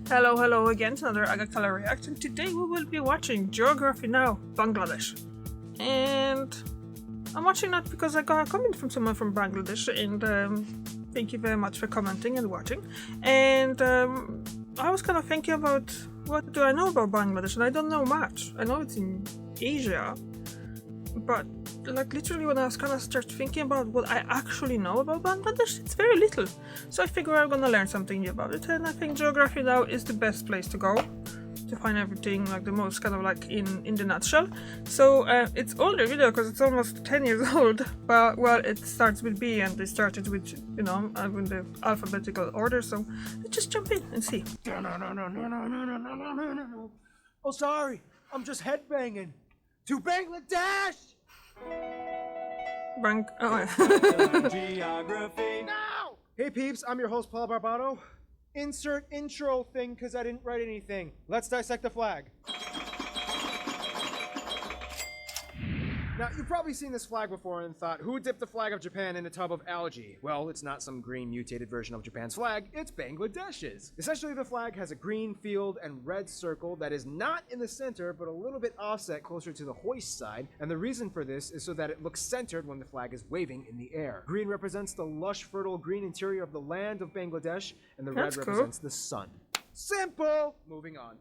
Hello again to another Agakala reaction. Today we will be watching Geography Now, Bangladesh. And I'm watching that because I got a comment from someone from Bangladesh, and thank you very much for commenting and watching. And I was kind of thinking about what do I know about Bangladesh, and I don't know much. I know it's in Asia, but like literally when I was kind of start thinking about what I actually know about Bangladesh, it's very little. So I figure I'm gonna learn something new about it, and I think Geography Now is the best place to go to find everything, like the most kind of like in the nutshell. So it's older video because it's almost 10 years old, but well, it starts with B and they started with, you know, in the alphabetical order. So let's just jump in and see. No. Oh, sorry. I'm just headbanging. To Bangladesh! Geography now! Hey peeps, I'm your host Paul Barbato. Insert intro thing because I didn't write anything. Let's dissect the flag. Now, you've probably seen this flag before and thought, who dipped the flag of Japan in a tub of algae? Well, it's not some green mutated version of Japan's flag, it's Bangladesh's. Essentially, the flag has a green field and red circle that is not in the center, but a little bit offset closer to the hoist side, and the reason for this is so that it looks centered when the flag is waving in the air. Green represents the lush, fertile green interior of the land of Bangladesh, and the red represents the sun. Simple! Moving on.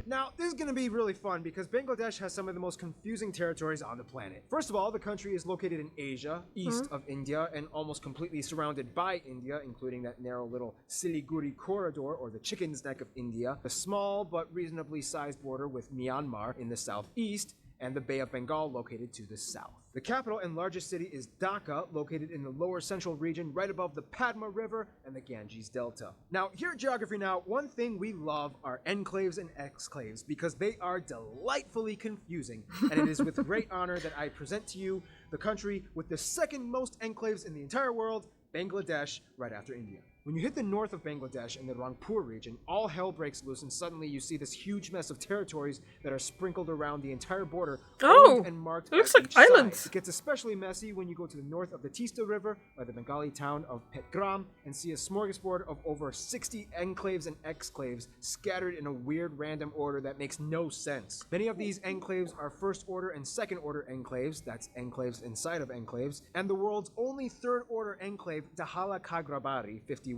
Now, this is going to be really fun because Bangladesh has some of the most confusing territories on the planet. First of all, the country is located in Asia, east of India, and almost completely surrounded by India, including that narrow little Siliguri corridor, or the chicken's neck of India, a small but reasonably sized border with Myanmar in the southeast, and the Bay of Bengal located to the south. The capital and largest city is Dhaka, located in the lower central region right above the Padma River and the Ganges Delta. Now, here at Geography Now, one thing we love are enclaves and exclaves because they are delightfully confusing, and it is with great honor that I present to you the country with the second most enclaves in the entire world, Bangladesh, right after India. When you hit the north of Bangladesh in the Rangpur region, all hell breaks loose and suddenly you see this huge mess of territories that are sprinkled around the entire border. And marked it looks like islands. Side. It gets especially messy when you go to the north of the Tista River by the Bengali town of Petgram and see a smorgasbord of over 60 enclaves and exclaves scattered in a weird random order that makes no sense. Many of these enclaves are first order and second order enclaves, that's enclaves inside of enclaves, and the world's only third order enclave, Dahala Kagrabari 51.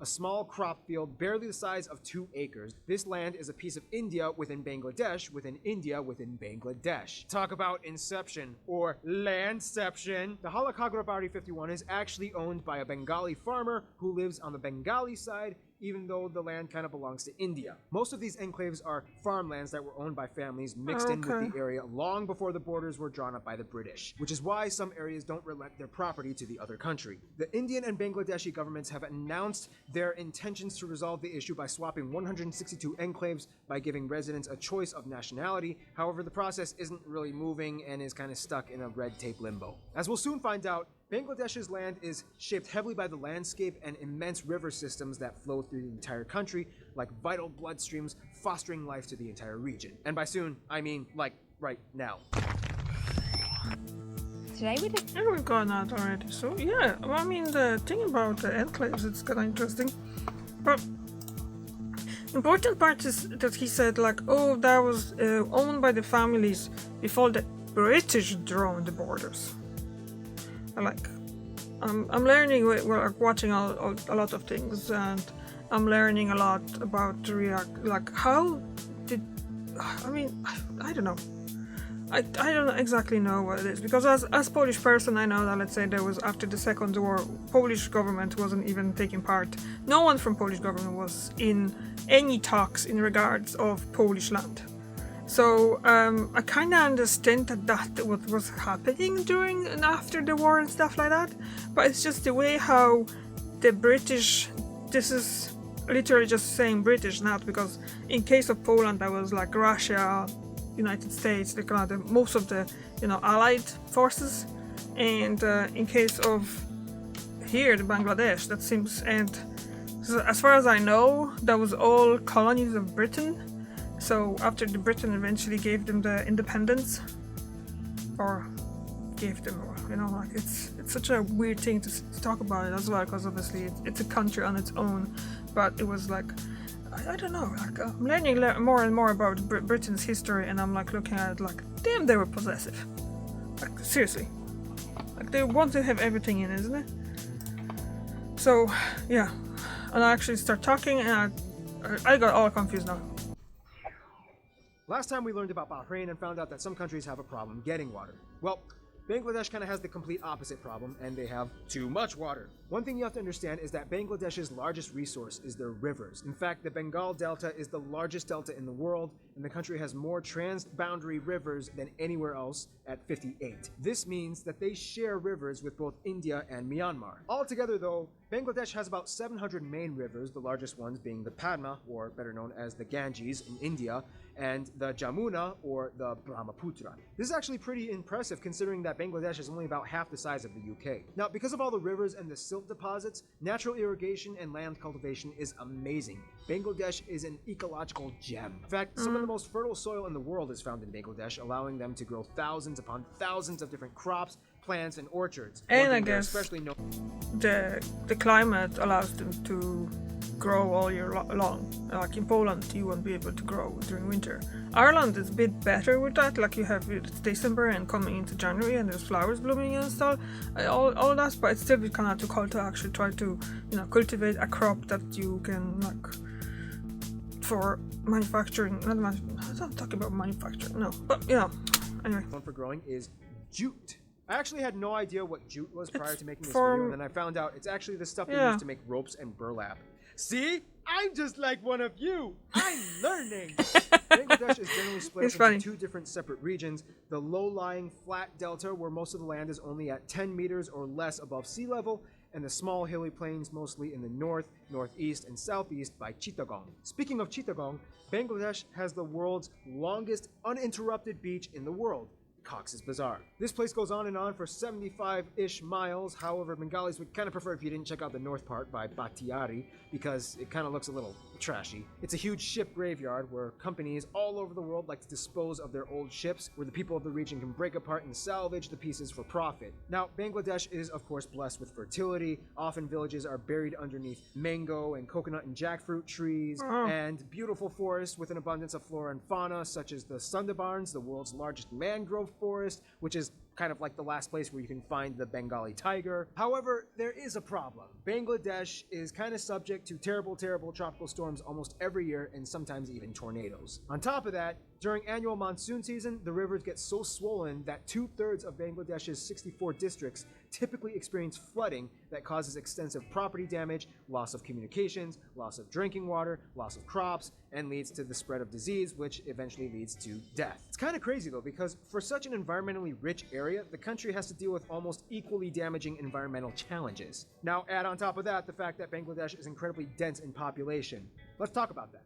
A small crop field barely the size of 2 acres. This land is a piece of India within Bangladesh within India within Bangladesh. Talk about inception or landception. The Halakagrabari 51 is actually owned by a Bengali farmer who lives on the Bengali side, even though the land kind of belongs to India. Most of these enclaves are farmlands that were owned by families mixed in with the area long before the borders were drawn up by the British, which is why some areas don't relent their property to the other country. The Indian and Bangladeshi governments have announced their intentions to resolve the issue by swapping 162 enclaves by giving residents a choice of nationality. However, the process isn't really moving and is kind of stuck in a red tape limbo. As we'll soon find out, Bangladesh's land is shaped heavily by the landscape and immense river systems that flow through the entire country, like vital bloodstreams fostering life to the entire region. And by soon, I mean like right now. Today we did. Yeah, we've gone out already. So yeah, well, I mean the thing about the enclaves, it's kind of interesting. But important part is that he said like, oh, that was owned by the families before the British drew the borders. I'm learning, we're watching a lot of things, and I'm learning a lot about how did, I mean, I don't know. I don't exactly know what it is, because as Polish person, I know that, let's say, there was, after the Second War, Polish government wasn't even taking part. No one from Polish government was in any talks in regards of Polish land. So I kind of understand that what was happening during and after the war and stuff like that, but it's just the way how the British, this is literally just saying British, not because in case of Poland that was like Russia, United States, most of the allied forces, and in case of here the Bangladesh, that seems, and so as far as I know, that was all colonies of Britain. So after the Britain eventually gave them the independence, or gave them, You know, like it's such a weird thing to talk about it as well, because obviously it's a country on its own. But it was like, I don't know, like I'm learning more and more about Britain's history, and I'm like looking at it like, damn, they were possessive. Like seriously, like they want to have everything in, isn't it? So yeah, and I actually start talking, and I got all confused now. Last time we learned about Bahrain and found out that some countries have a problem getting water. Well, Bangladesh kind of has the complete opposite problem, and they have too much water. One thing you have to understand is that Bangladesh's largest resource is their rivers. In fact, the Bengal Delta is the largest delta in the world, and the country has more trans-boundary rivers than anywhere else at 58. This means that they share rivers with both India and Myanmar. Altogether though, Bangladesh has about 700 main rivers, the largest ones being the Padma, or better known as the Ganges in India, and the Jamuna, or the Brahmaputra. This is actually pretty impressive considering that Bangladesh is only about half the size of the UK. Now, because of all the rivers and the silt deposits, natural irrigation and land cultivation is amazing. Bangladesh is an ecological gem. In fact, some of the most fertile soil in the world is found in Bangladesh, allowing them to grow thousands upon thousands of different crops, plants, and orchards. And I guess the climate allows them to grow all year long. Like in Poland, you won't be able to grow during winter. Ireland is a bit better with that. Like you have it's December and coming into January, and there's flowers blooming and stuff. All that, but it's still kind of difficult to actually try to, you know, cultivate a crop that you can like for manufacturing. I'm not talking about manufacturing, no. But you know, anyway. One for growing is jute. I actually had no idea what jute was prior to making this video, and then I found out it's actually the stuff they use to make ropes and burlap. See? I'm just like one of you. I'm learning. Bangladesh is generally split into two different separate regions. The low-lying flat delta, where most of the land is only at 10 meters or less above sea level, and the small hilly plains mostly in the north, northeast, and southeast by Chittagong. Speaking of Chittagong, Bangladesh has the world's longest uninterrupted beach in the world, Cox's Bazar. This place goes on and on for 75-ish miles. However, Bengalis would kind of prefer if you didn't check out the north part by Batiari, because it kind of looks a little trashy. It's a huge ship graveyard where companies all over the world like to dispose of their old ships, where the people of the region can break apart and salvage the pieces for profit. Now, Bangladesh is of course blessed with fertility. Often villages are buried underneath mango and coconut and jackfruit trees, and beautiful forests with an abundance of flora and fauna, such as the Sundarbans, the world's largest mangrove forest, which is kind of like the last place where you can find the Bengali tiger. However, there is a problem. Bangladesh is kind of subject to terrible tropical storms almost every year, and sometimes even tornadoes. On top of that, during annual monsoon season, the rivers get so swollen that 2/3 of Bangladesh's 64 districts typically experience flooding that causes extensive property damage, loss of communications, loss of drinking water, loss of crops, and leads to the spread of disease, which eventually leads to death. It's kind of crazy though, because for such an environmentally rich area, the country has to deal with almost equally damaging environmental challenges. Now add on top of that the fact that Bangladesh is incredibly dense in population. Let's talk about that.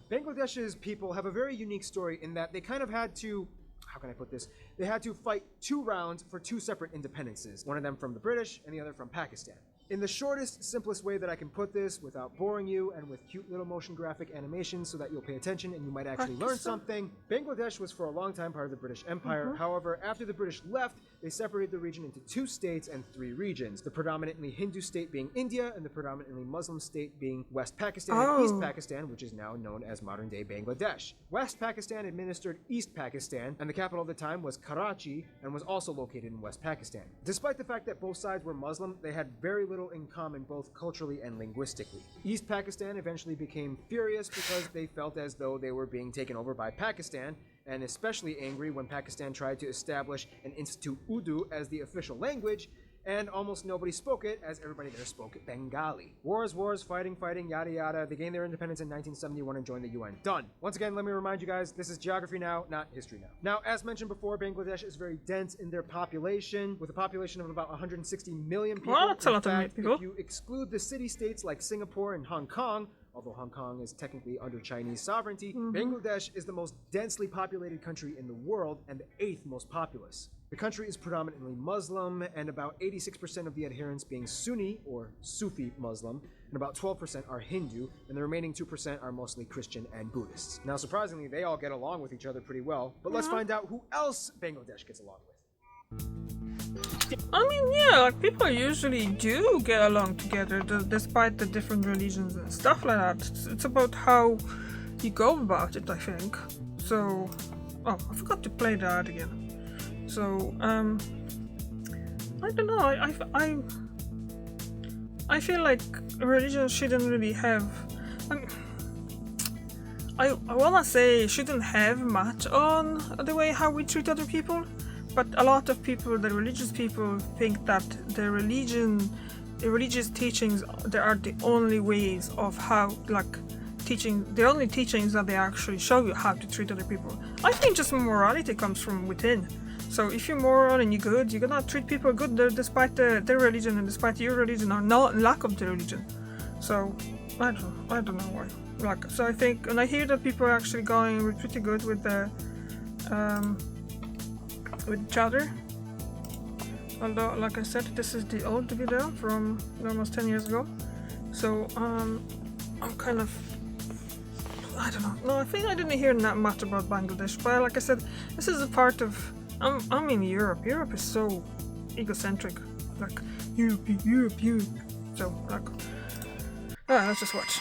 Bangladesh's people have a very unique story in that they kind of had to, how can I put this? They had to fight 2 rounds for 2 separate independences, one of them from the British and the other from Pakistan. In the shortest, simplest way that I can put this without boring you and with cute little motion graphic animations so that you'll pay attention and you might actually learn something, Bangladesh was for a long time part of the British Empire. However, after the British left, they separated the region into 2 states and 3 regions, the predominantly Hindu state being India and the predominantly Muslim state being West Pakistan and East Pakistan, which is now known as modern-day Bangladesh. West Pakistan administered East Pakistan, and the capital of the time was Karachi and was also located in West Pakistan. Despite the fact that both sides were Muslim, they had very little in common both culturally and linguistically. East Pakistan eventually became furious because they felt as though they were being taken over by Pakistan, and especially angry when Pakistan tried to establish and institute Urdu as the official language, and almost nobody spoke it, as everybody there spoke Bengali. Wars, fighting, yada yada. They gained their independence in 1971 and joined the UN. Done. Once again, let me remind you guys, this is geography now, not history now. Now, as mentioned before, Bangladesh is very dense in their population, with a population of about 160 million people. Well, that's a lot of people. If you exclude the city-states like Singapore and Hong Kong, Although Hong Kong is technically under Chinese sovereignty, Bangladesh is the most densely populated country in the world and the 8th most populous. The country is predominantly Muslim, and about 86% of the adherents being Sunni or Sufi Muslim, and about 12% are Hindu, and the remaining 2% are mostly Christian and Buddhists. Now, surprisingly, they all get along with each other pretty well, but let's find out who else Bangladesh gets along with. I mean, yeah, like people usually do get along together despite the different religions and stuff like that. It's about how you go about it, I think. So, oh, I forgot to play that again. So, I don't know. I feel like religion shouldn't really have. I wanna say shouldn't have much on the way how we treat other people, but a lot of people, the religious people, think that the religious teachings, they are the only ways of how, like, the only teachings that they actually show you how to treat other people. I think just morality comes from within. So if you're moral and you're good, you're gonna treat people good despite their religion and despite your religion or no lack of the religion. So I don't know why. Like, so I think, and I hear that people are actually going pretty good with each other. Although, like I said, this is the old video from almost 10 years ago. So I'm kind of, I don't know. No, I think I didn't hear that much about Bangladesh. But like I said, this is a part of. I'm in Europe. Europe is so egocentric. Like Europe. So like, let's just watch.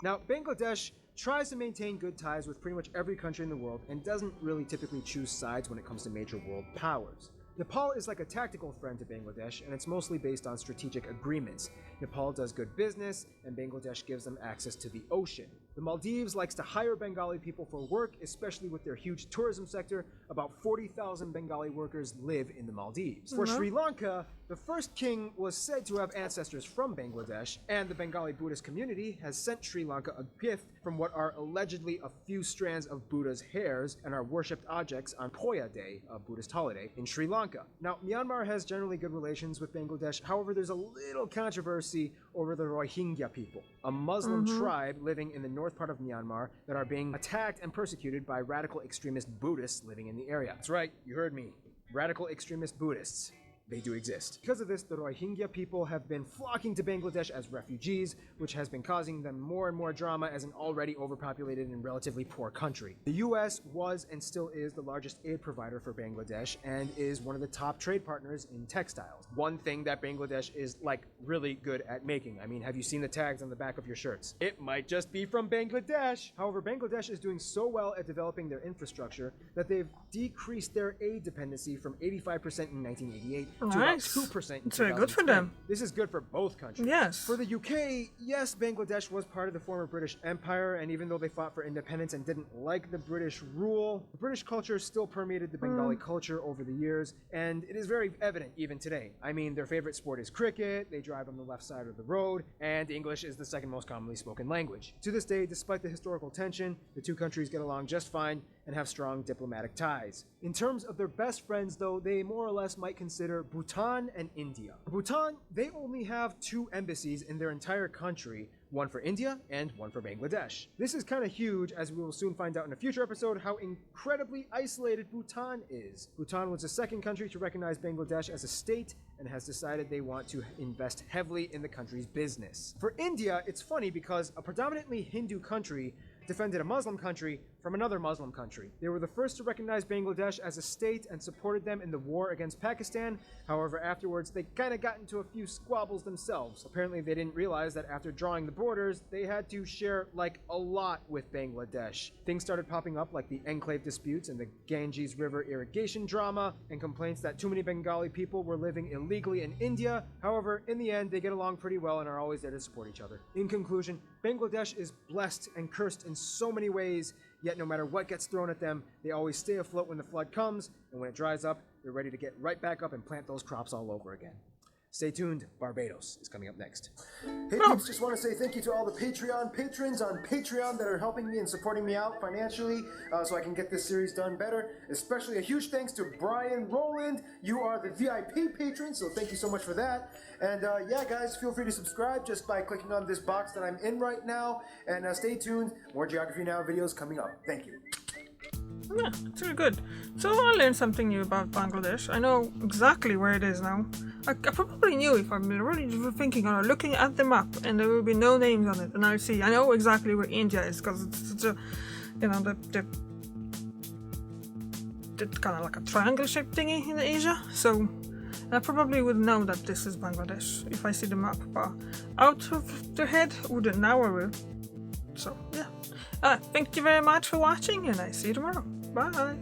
Now, Bangladesh tries to maintain good ties with pretty much every country in the world and doesn't really typically choose sides when it comes to major world powers. Nepal is like a tactical friend to Bangladesh, and it's mostly based on strategic agreements. Nepal does good business, and Bangladesh gives them access to the ocean. The Maldives likes to hire Bengali people for work, especially with their huge tourism sector. About 40,000 Bengali workers live in the Maldives. For Sri Lanka, the first king was said to have ancestors from Bangladesh, and the Bengali Buddhist community has sent Sri Lanka a gift from what are allegedly a few strands of Buddha's hairs and are worshipped objects on Poya Day, a Buddhist holiday, in Sri Lanka. Now, Myanmar has generally good relations with Bangladesh. However, there's a little controversy over the Rohingya people, a Muslim tribe living in the north part of Myanmar that are being attacked and persecuted by radical extremist Buddhists living in the area. That's right, you heard me. Radical extremist Buddhists. They do exist. Because of this, the Rohingya people have been flocking to Bangladesh as refugees, which has been causing them more and more drama as an already overpopulated and relatively poor country. The US was and still is the largest aid provider for Bangladesh and is one of the top trade partners in textiles. One thing that Bangladesh is like really good at making. I mean, have you seen the tags on the back of your shirts? It might just be from Bangladesh. However, Bangladesh is doing so well at developing their infrastructure that they've decreased their aid dependency from 85% in 1988 to about 2% in It's very good for them. This is good for both countries. Yes. For the UK, yes, Bangladesh was part of the former British Empire, and even though they fought for independence and didn't like the British rule, the British culture still permeated the Bengali culture over the years, and it is very evident even today. I mean, their favorite sport is cricket, they drive on the left side of the road, and English is the second most commonly spoken language. To this day, despite the historical tension, the two countries get along just fine and have strong diplomatic ties. In terms of their best friends, though, they more or less might consider Bhutan and India. Bhutan, they only have 2 embassies in their entire country, one for India and one for Bangladesh. This is kind of huge, as we will soon find out in a future episode how incredibly isolated Bhutan is. Bhutan was the second country to recognize Bangladesh as a state and has decided they want to invest heavily in the country's business. For India, it's funny because a predominantly Hindu country defended a Muslim country from another Muslim country. They were the first to recognize Bangladesh as a state and supported them in the war against Pakistan. However, afterwards, they kind of got into a few squabbles themselves. Apparently, they didn't realize that after drawing the borders, they had to share like a lot with Bangladesh. Things started popping up like the enclave disputes and the Ganges River irrigation drama and complaints that too many Bengali people were living illegally in India. However, in the end, they get along pretty well and are always there to support each other. In conclusion, Bangladesh is blessed and cursed in so many ways, yet no matter what gets thrown at them, they always stay afloat when the flood comes, and when it dries up, they're ready to get right back up and plant those crops all over again. Stay tuned, Barbados is coming up next. Hey peeps, just want to say thank you to all the Patreon patrons on Patreon that are helping me and supporting me out financially so I can get this series done better. Especially a huge thanks to Brian Rowland. You are the VIP patron, so thank you so much for that. And yeah, guys, feel free to subscribe just by clicking on this box that I'm in right now. And stay tuned, more Geography Now videos coming up. Thank you. Yeah, it's really good. So I learned something new about Bangladesh. I know exactly where it is now. I probably knew if I'm really thinking or looking at the map and there will be no names on it. And I know exactly where India is because it's such a, you know, the kind of like a triangle shaped thingy in Asia. So I probably would know that this is Bangladesh if I see the map. But out of the head, wouldn't. Now I will. So yeah. Thank you very much for watching and I see you tomorrow. Bye.